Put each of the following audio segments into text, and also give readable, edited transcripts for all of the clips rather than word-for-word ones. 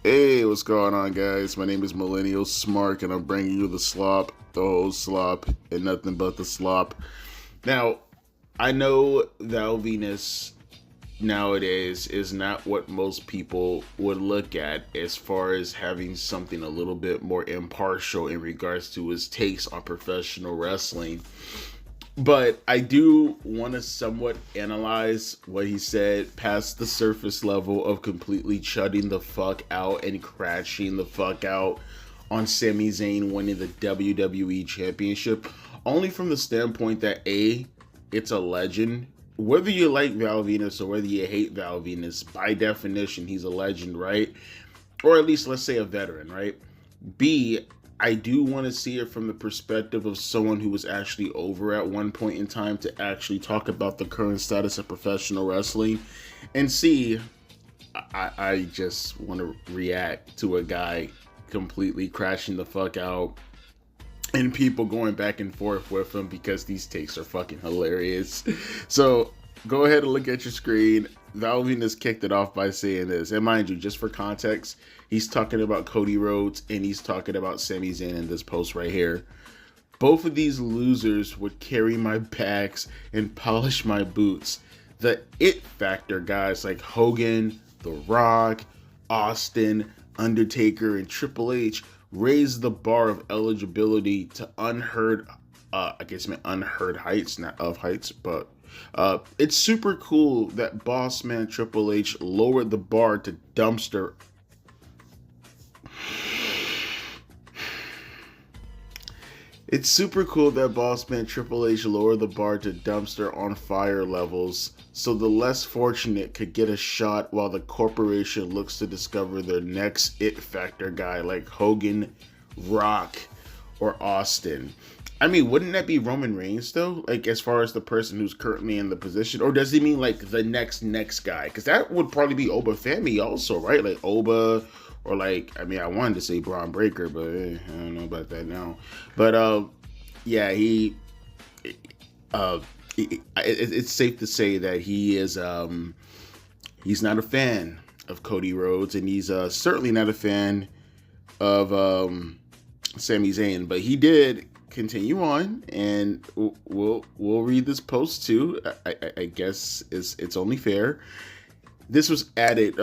Hey, what's going on, guys? My name is Millennial Smark, and I'm bringing you the slop, the whole slop, and nothing but the slop. Now, I know Val Venis nowadays is not what most people would look at as far as having something a little bit more impartial in regards to his takes on professional wrestling. But I do want to somewhat analyze what he said past the surface level of completely shutting the fuck out and crashing the fuck out on Sami Zayn winning the WWE Championship. Only from the standpoint that A, it's a legend. Whether you like Val Venis or whether you hate Val Venis, by definition, he's a legend, right? Or at least let's say a veteran, right? B, I do want to see it from the perspective of someone who was actually over at one point in time to actually talk about the current status of professional wrestling. And C, I just want to react to a guy completely crashing the fuck out and people going back and forth with him because these takes are fucking hilarious. So go ahead and look at your screen. Val Venis kicked it off by saying this. And mind you, just for context, he's talking about Cody Rhodes and he's talking about Sami Zayn in this post right here. Both of these losers would carry my bags and polish my boots. The it factor guys like Hogan, The Rock, Austin, Undertaker, and Triple H raised the bar of eligibility to unheard, I guess I meant unheard heights, not of heights, but it's super cool that boss man Triple H lowered the bar to dumpster. It's super cool that boss man Triple H lowered the bar to dumpster on fire levels so the less fortunate could get a shot while the corporation looks to discover their next it factor guy like Hogan, Rock, or Austin. I mean, wouldn't that be Roman Reigns though? Like as far as the person who's currently in the position, or does he mean like the next guy? Because that would probably be Oba Femi also, right? Like Oba, or like I mean, I wanted to say Braun Breaker, but I don't know about that now. But yeah, it's safe to say that he is he's not a fan of Cody Rhodes, and he's certainly not a fan of Sami Zayn. But he did continue on, and we'll read this post too. I guess it's only fair. This was added.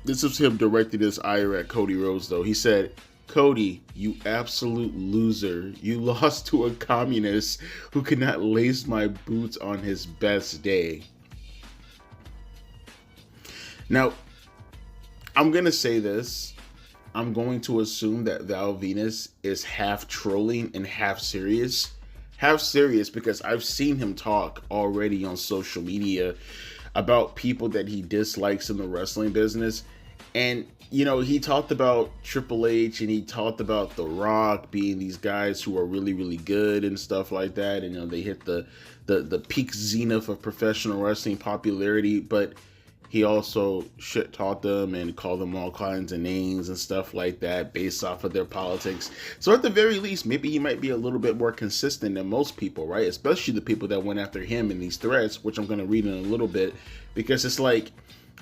This was him directing his ire at Cody Rhodes, though. He said, "Cody, you absolute loser. You lost to a communist who could not lace my boots on his best day." Now, I'm going to say this. I'm going to assume that Val Venis is half trolling and half serious. Half serious because I've seen him talk already on social media about people that he dislikes in the wrestling business. And, you know, he talked about Triple H and he talked about The Rock being these guys who are really, really good and stuff like that. And, you know, they hit the peak zenith of professional wrestling popularity. But he also shit taught them and called them all kinds of names and stuff like that based off of their politics. So at the very least, maybe he might be a little bit more consistent than most people, right? Especially the people that went after him in these threads, which I'm going to read in a little bit. Because it's like,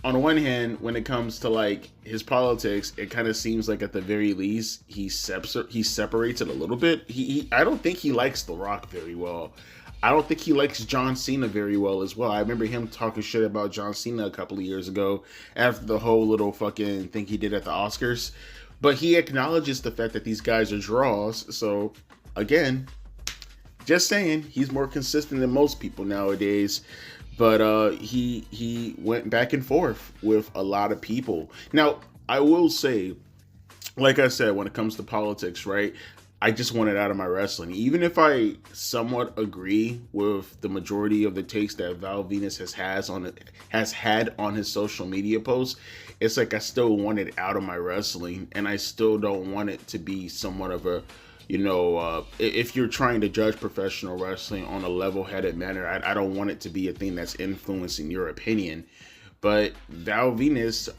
on one hand, when it comes to like his politics, it kind of seems like at the very least he separates it a little bit. I don't think he likes The Rock very well. I don't think he likes John Cena very well as well. I remember him talking shit about John Cena a couple of years ago after the whole little fucking thing he did at the Oscars. But he acknowledges the fact that these guys are draws. So again, just saying, he's more consistent than most people nowadays. But he went back and forth with a lot of people. Now, I will say, like I said, when it comes to politics, right? I just want it out of my wrestling. Even if I somewhat agree with the majority of the takes that Val Venis has had on his social media posts, it's like I still want it out of my wrestling, and I still don't want it to be somewhat of a, you know, if you're trying to judge professional wrestling on a level-headed manner, I don't want it to be a thing that's influencing your opinion. But Val Venis,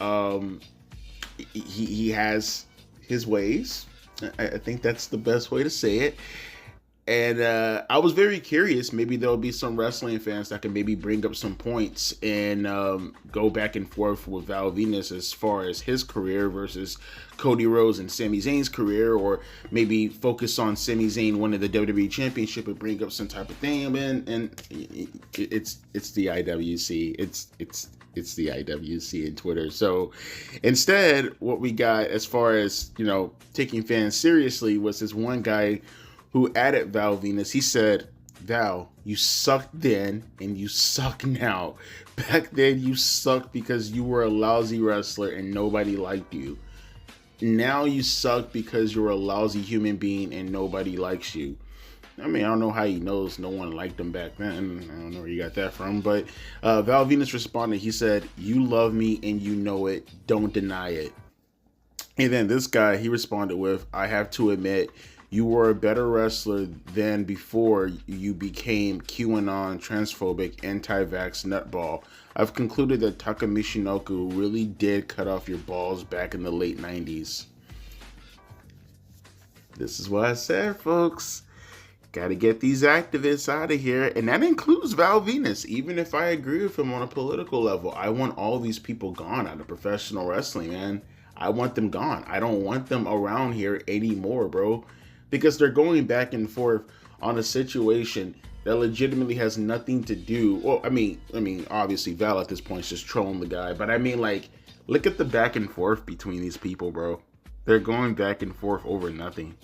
he has his ways. I think that's the best way to say it. And I was very curious. Maybe there'll be some wrestling fans that can maybe bring up some points and go back and forth with Val Venis as far as his career versus Cody Rhodes and Sami Zayn's career, or maybe focus on Sami Zayn winning the WWE Championship and bring up some type of thing. And it's the IWC. It's the IWC in Twitter. So instead, what we got as far as, taking fans seriously was this one guy who added Val Venis. He said, Val, you sucked then and you suck now. Back then you sucked because you were a lousy wrestler and nobody liked you. Now you suck because you're a lousy human being and nobody likes you. I mean, I don't know how he knows no one liked him back then. I don't know where you got that from. But Val Venis responded. He said, you love me and you know it. Don't deny it. And then this guy, he responded with, I have to admit, you were a better wrestler than before you became QAnon, transphobic, anti-vax nutball. I've concluded that Taka Michinoku really did cut off your balls back in the late 90s. This is what I said, folks. Got to get these activists out of here. And that includes Val Venis. Even if I agree with him on a political level, I want all these people gone out of professional wrestling, man. I want them gone. I don't want them around here anymore, bro. Because they're going back and forth on a situation that legitimately has nothing to do. Well, I mean, obviously Val at this point is just trolling the guy. But I mean, like, look at the back and forth between these people, bro. They're going back and forth over nothing.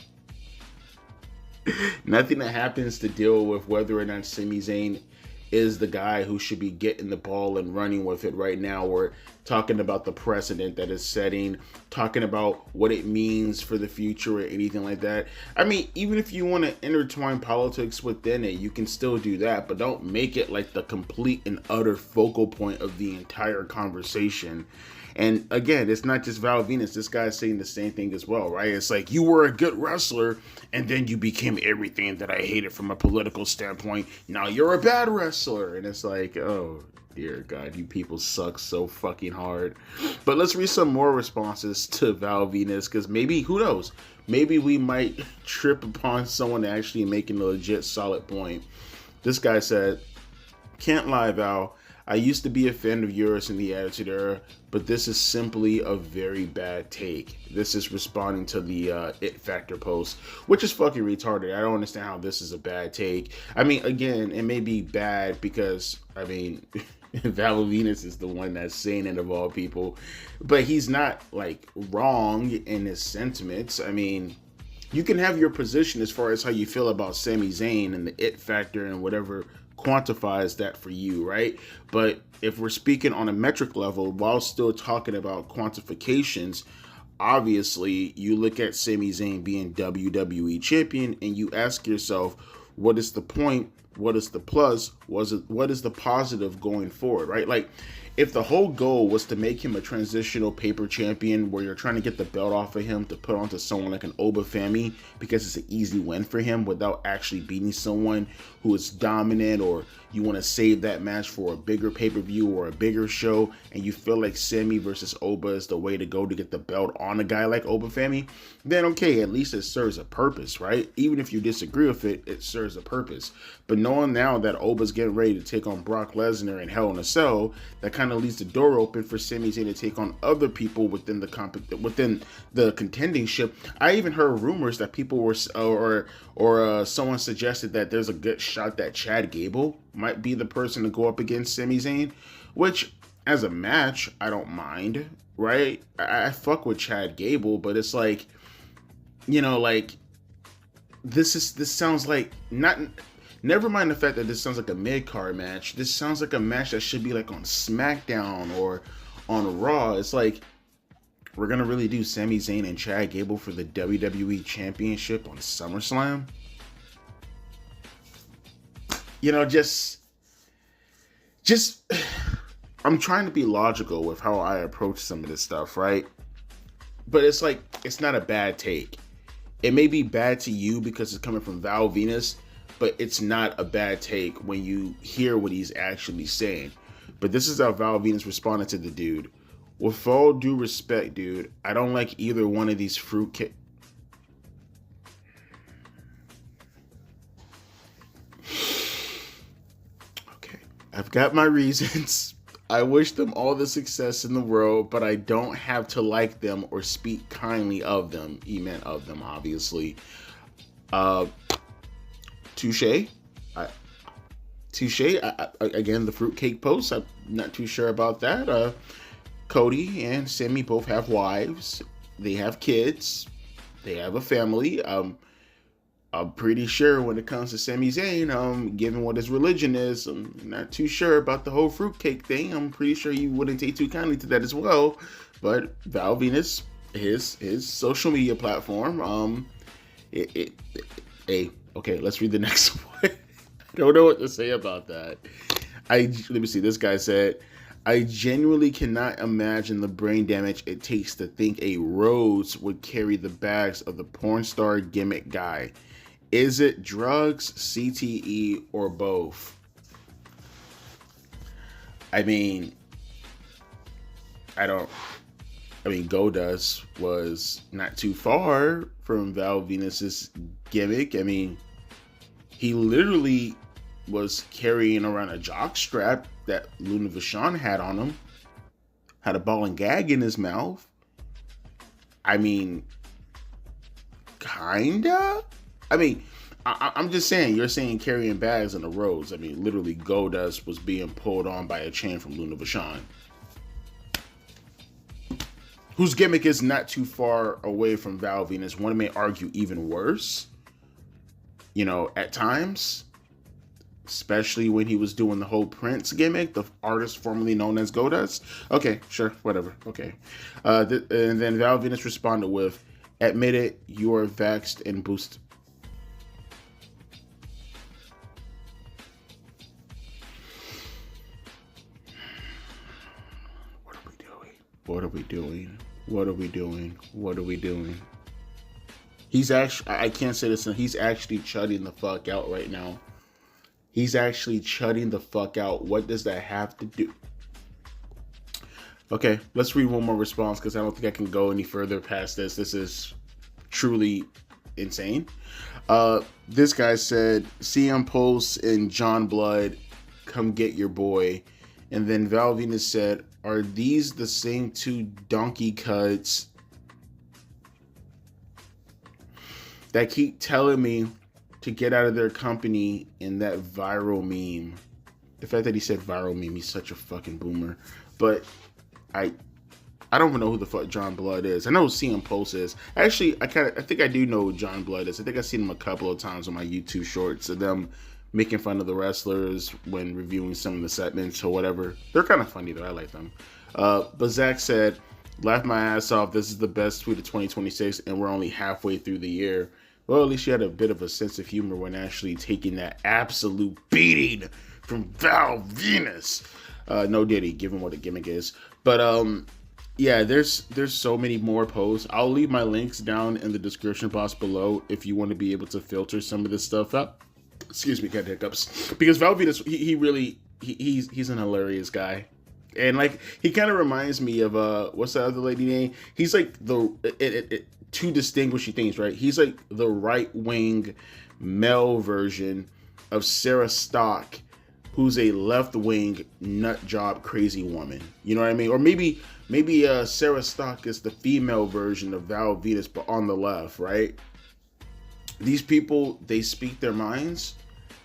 Nothing that happens to deal with whether or not Sami Zayn is the guy who should be getting the ball and running with it right now. We're talking about the precedent that is setting, talking about what it means for the future or anything like that. I mean, even if you want to intertwine politics within it, you can still do that, but don't make it like the complete and utter focal point of the entire conversation. And again, it's not just Val Venis. This guy's saying the same thing as well, right? It's like, you were a good wrestler, and then you became everything that I hated from a political standpoint. Now you're a bad wrestler. And it's like, oh, dear God, you people suck so fucking hard. But let's read some more responses to Val Venis, because maybe, who knows? Maybe we might trip upon someone actually making a legit solid point. This guy said, can't lie, Val. I used to be a fan of yours in the Attitude Era, but this is simply a very bad take. This is responding to the It Factor post, which is fucking retarded. I don't understand how this is a bad take. I mean, again, it may be bad because, I mean, Val Venis is the one that's saying it of all people, but he's not, like, wrong in his sentiments. I mean, you can have your position as far as how you feel about Sami Zayn and the It Factor and whatever quantifies that for you, right? But if we're speaking on a metric level while still talking about quantifications, obviously you look at Sami Zayn being WWE champion and you ask yourself, what is the point? What is the plus? What is the positive going forward, right? Like, if the whole goal was to make him a transitional paper champion where you're trying to get the belt off of him to put onto someone like an Obafemi because it's an easy win for him without actually beating someone who is dominant, or you want to save that match for a bigger pay-per-view or a bigger show, and you feel like Sami versus Oba is the way to go to get the belt on a guy like Obafemi, then okay, at least it serves a purpose, right? Even if you disagree with it, it serves a purpose. But knowing now that Oba's getting ready to take on Brock Lesnar in Hell in a Cell, that kind of leaves the door open for Sami Zayn to take on other people within the contending ship. I even heard rumors that people were, or someone suggested that there's a good shot that Chad Gable might be the person to go up against Sami Zayn, which as a match, I don't mind, right? I fuck with Chad Gable, but it's like, like, this sounds like not. Never mind the fact that this sounds like a mid-card match. This sounds like a match that should be like on SmackDown or on Raw. It's like, we're going to really do Sami Zayn and Chad Gable for the WWE Championship on SummerSlam? Just, I'm trying to be logical with how I approach some of this stuff, right? But it's like, it's not a bad take. It may be bad to you because it's coming from Val Venis, but it's not a bad take when you hear what he's actually saying. But this is how Val Venis responded to the dude. With all due respect, dude, I don't like either one of these fruitcake. I've got my reasons. I wish them all the success in the world, but I don't have to like them or speak kindly of them. He meant of them, obviously. Touche. Touche. Again, the fruitcake post. I'm not too sure about that. Cody and Sami both have wives. They have kids. They have a family. I'm pretty sure when it comes to Sami Zayn, given what his religion is, I'm not too sure about the whole fruitcake thing. I'm pretty sure you wouldn't take too kindly to that as well. But Val Venis, his social media platform, okay, let's read the next one. I don't know what to say about that. Let me see. This guy said, I genuinely cannot imagine the brain damage it takes to think a Rhodes would carry the bags of the porn star gimmick guy. Is it drugs, CTE, or both? I mean, Goldust was not too far from Val Venis's gimmick. I mean, he literally was carrying around a jock strap that Luna Vachon had on him. Had a ball and gag in his mouth. I mean, kinda? I mean, I'm just saying, you're saying carrying bags in the Rhodes. I mean, literally, Goldust was being pulled on by a chain from Luna Vachon, whose gimmick is not too far away from Val Venis. One may argue even worse, at times, especially when he was doing the whole Prince gimmick, the artist formerly known as Goldust. Okay, sure, whatever, okay. And then Val Venis responded with, admit it, you are vexed and boosted. What are we doing? He's actually, I can't say this, he's actually chudding the fuck out right now. He's actually chudding the fuck out. What does that have to do? Okay, let's read one more response because I don't think I can go any further past this. This is truly insane. This guy said, CM Pulse and John Blood, come get your boy. And then Val Venis said, are these the same two donkey cuts that keep telling me to get out of their company in that viral meme? The fact that he said viral meme, he's such a fucking boomer. But I don't even know who the fuck John Blood is. I know who CM Pulse is. Actually, I think I do know who John Blood is. I think I've seen him a couple of times on my YouTube shorts of them making fun of the wrestlers when reviewing some of the segments or whatever. They're kind of funny though. I like them. But Zach said, laugh my ass off. This is the best tweet of 2026 and we're only halfway through the year. Well, at least you had a bit of a sense of humor when actually taking that absolute beating from Val Venis. No Diddy, given what a gimmick is. But yeah, there's so many more posts. I'll leave my links down in the description box below if you want to be able to filter some of this stuff up. Excuse me, got hiccups. Because Val Venis, he's an hilarious guy. And like, he kind of reminds me of, what's the other lady name? He's like two distinguishing things, right? He's like the right-wing male version of Sarah Stock, who's a left-wing nut job crazy woman. You know what I mean? Or maybe Sarah Stock is the female version of Val Venis, but on the left, right? These people, they speak their minds.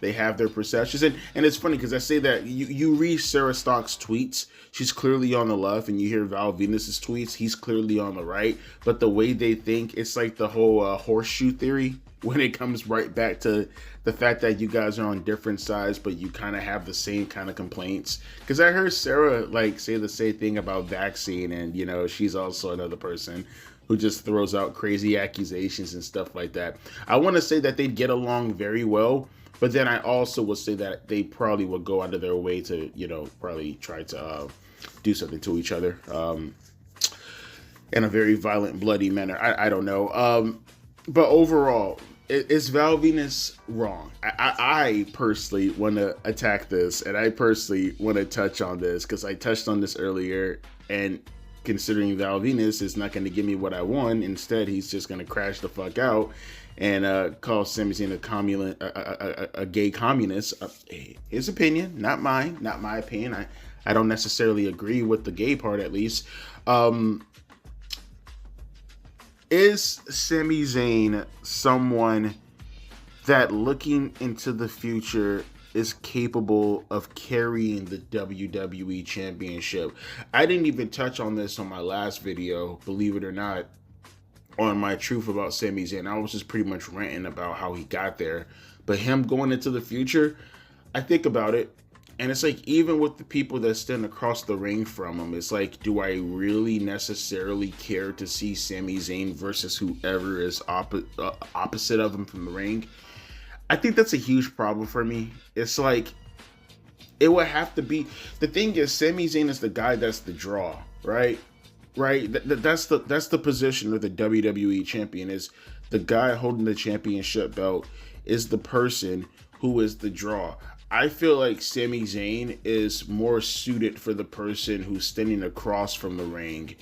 They have their perceptions. And it's funny because I say that you read Sarah Stock's tweets, she's clearly on the left, and you hear Val Venis's tweets, he's clearly on the right. But the way they think, it's like the whole horseshoe theory when it comes right back to the fact that you guys are on different sides, but you kind of have the same kind of complaints. Because I heard Sarah like say the same thing about vaccine, and she's also another person who just throws out crazy accusations and stuff like that. I want to say that they get along very well, but then I also would say that they probably would go out of their way to, probably try to do something to each other in a very violent, bloody manner. I don't know. But overall, is Val Venis wrong? I personally want to attack this, and I personally want to touch on this because I touched on this earlier, and considering Val Venis is not going to give me what I want. Instead, he's just going to crash the fuck out and call Sami Zayn a gay communist. His opinion, not mine, not my opinion. I don't necessarily agree with the gay part, at least. Is Sami Zayn someone that, looking into the future, is capable of carrying the WWE Championship? I didn't even touch on this on my last video, believe it or not, on my truth about Sami Zayn. I was just pretty much ranting about how he got there. But him going into the future, I think about it, and it's like, even with the people that stand across the ring from him, it's like, do I really necessarily care to see Sami Zayn versus whoever is opposite of him from the ring? I think that's a huge problem for me. It's like, it would have to be, the thing is, Sami Zayn is the guy that's the draw, right? Right? That's the position of the WWE champion. Is the guy holding the championship belt is the person who is the draw. I feel like Sami Zayn is more suited for the person who's standing across from the ring,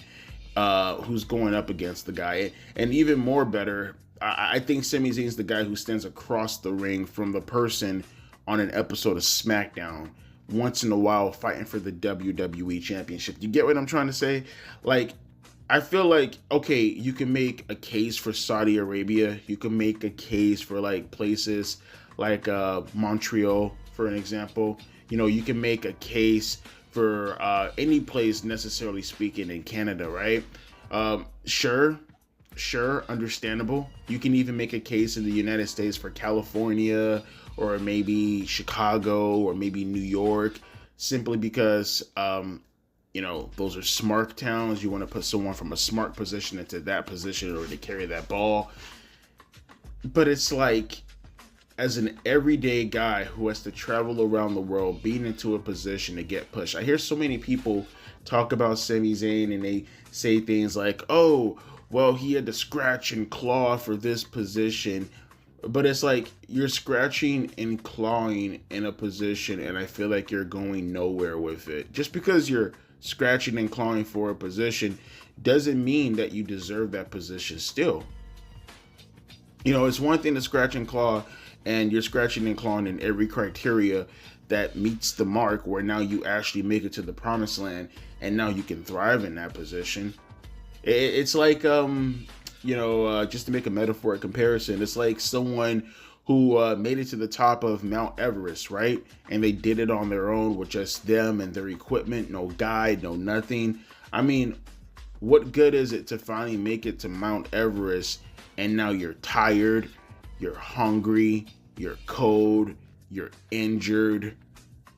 who's going up against the guy. And even more better, I think Sami Zayn's the guy who stands across the ring from the person on an episode of SmackDown once in a while fighting for the WWE Championship. You get what I'm trying to say? Like, I feel like, okay, you can make a case for Saudi Arabia. You can make a case for like places like Montreal, for an example. You know, you can make a case for any place, necessarily speaking, in Canada, right? Sure, understandable. You can even make a case in the United States for California, or maybe Chicago, or maybe New York, simply because, you know, those are smart towns. You want to put someone from a smart position into that position or to carry that ball. But it's like, as an everyday guy who has to travel around the world, being into a position to get pushed. I hear so many people talk about Sami Zayn and they say things like, oh, well, he had to scratch and claw for this position. But it's like, you're scratching and clawing in a position, and I feel like you're going nowhere with it. Just because you're scratching and clawing for a position doesn't mean that you deserve that position still. You know, it's one thing to scratch and claw, and you're scratching and clawing in every criteria that meets the mark, where now you actually make it to the promised land, and now you can thrive in that position. It's like, you know, just to make a metaphoric comparison, it's like someone who made it to the top of Mount Everest, right? And they did it on their own with just them and their equipment, no guide, no nothing. I mean, what good is it to finally make it to Mount Everest and now you're tired, you're hungry, you're cold, you're injured?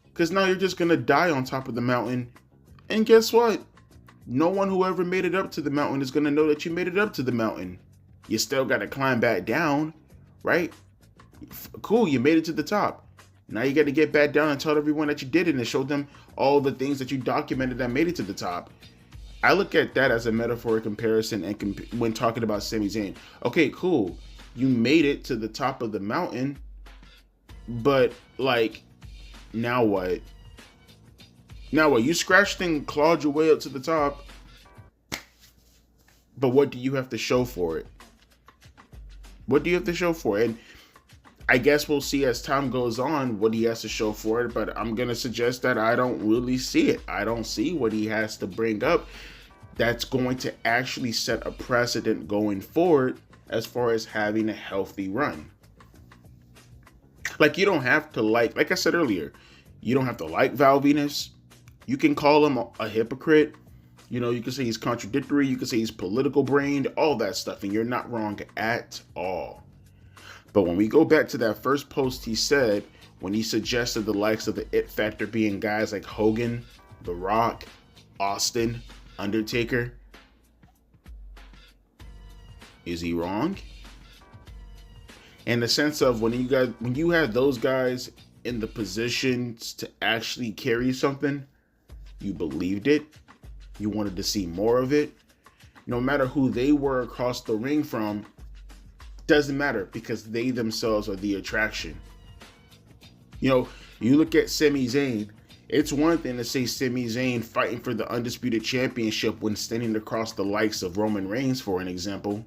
Because now you're just going to die on top of the mountain. And guess what? No one who ever made it up to the mountain is going to know that you made it up to the mountain. You still got to climb back down, right? Cool, you made it to the top. Now you got to get back down and tell everyone that you did it and show them all the things that you documented that made it to the top. I look at that as a metaphoric comparison and when talking about Sami Zayn. Okay, cool. You made it to the top of the mountain, but like, now what? Now what? You scratched and clawed your way up to the top, but what do you have to show for it? What do you have to show for it? And I guess we'll see as time goes on what he has to show for it, but I'm going to suggest that I don't really see it. I don't see what he has to bring up that's going to actually set a precedent going forward as far as having a healthy run. Like, you don't have to like I said earlier, you don't have to like Val Venis. You can call him a hypocrite. You know, you can say he's contradictory. You can say he's political brained, all that stuff. And you're not wrong at all. But when we go back to that first post he said, when he suggested the likes of the It Factor being guys like Hogan, The Rock, Austin, Undertaker, is he wrong? In the sense of when you have those guys in the positions to actually carry something, you believed it, you wanted to see more of it. No matter who they were across the ring from, doesn't matter, because they themselves are the attraction. You know, you look at Sami Zayn, It's one thing to say Sami Zayn fighting for the Undisputed Championship when standing across the likes of Roman Reigns, for an example.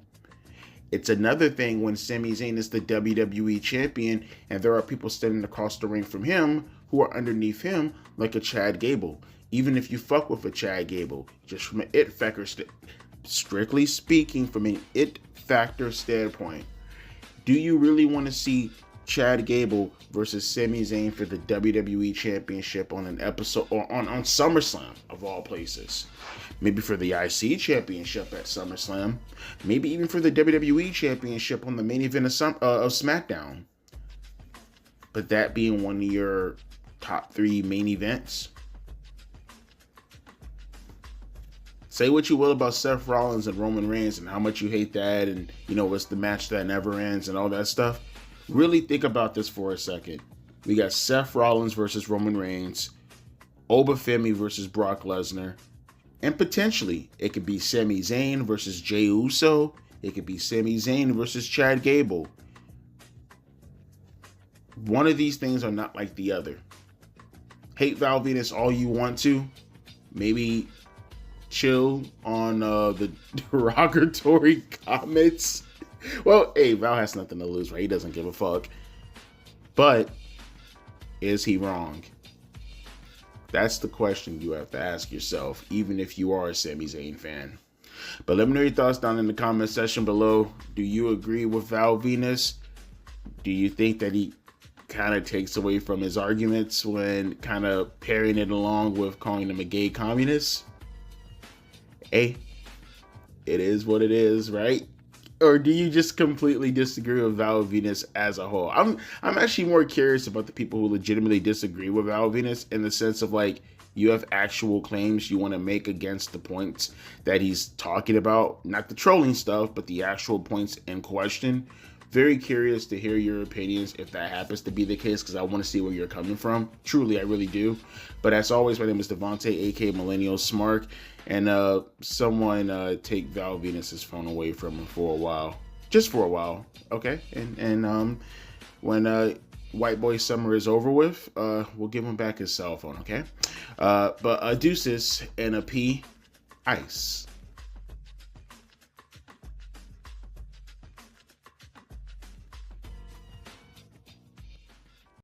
It's another thing when Sami Zayn is the WWE Champion and there are people standing across the ring from him who are underneath him, like a Chad Gable. Even if you fuck with a Chad Gable, just from an it factor, strictly speaking, from an it factor standpoint, do you really want to see Chad Gable versus Sami Zayn for the WWE Championship on an episode or on SummerSlam of all places? Maybe for the IC Championship at SummerSlam. Maybe even for the WWE Championship on the main event of SmackDown. But that being one of your top 3 main events. Say what you will about Seth Rollins and Roman Reigns and how much you hate that and, it's the match that never ends and all that stuff. Really think about this for a second. We got Seth Rollins versus Roman Reigns, Obafemi versus Brock Lesnar, and potentially it could be Sami Zayn versus Jey Uso. It could be Sami Zayn versus Chad Gable. One of these things are not like the other. Hate Val Venis all you want to. Maybe chill on the derogatory comments. Well, hey, Val has nothing to lose, right? He doesn't give a fuck. But is he wrong? That's the question you have to ask yourself, even if you are a Sami Zayn fan. But let me know your thoughts down in the comment section below. Do you agree with Val Venis? Do you think that he kind of takes away from his arguments when kind of pairing it along with calling him a gay communist? Hey, it is what it is, right? Or do you just completely disagree with Val Venis as a whole? I'm actually more curious about the people who legitimately disagree with Val Venis in the sense of like you have actual claims you want to make against the points that he's talking about. Not the trolling stuff, but the actual points in question. Very curious to hear your opinions if that happens to be the case, because I want to see where you're coming from. Truly, I really do. But as always, my name is Devontae, aka Millennial Smark. And someone take Val Venis' phone away from him for a while. Just for a while, okay? And when White Boy Summer is over with, we'll give him back his cell phone, okay? But deuces and a P, ice.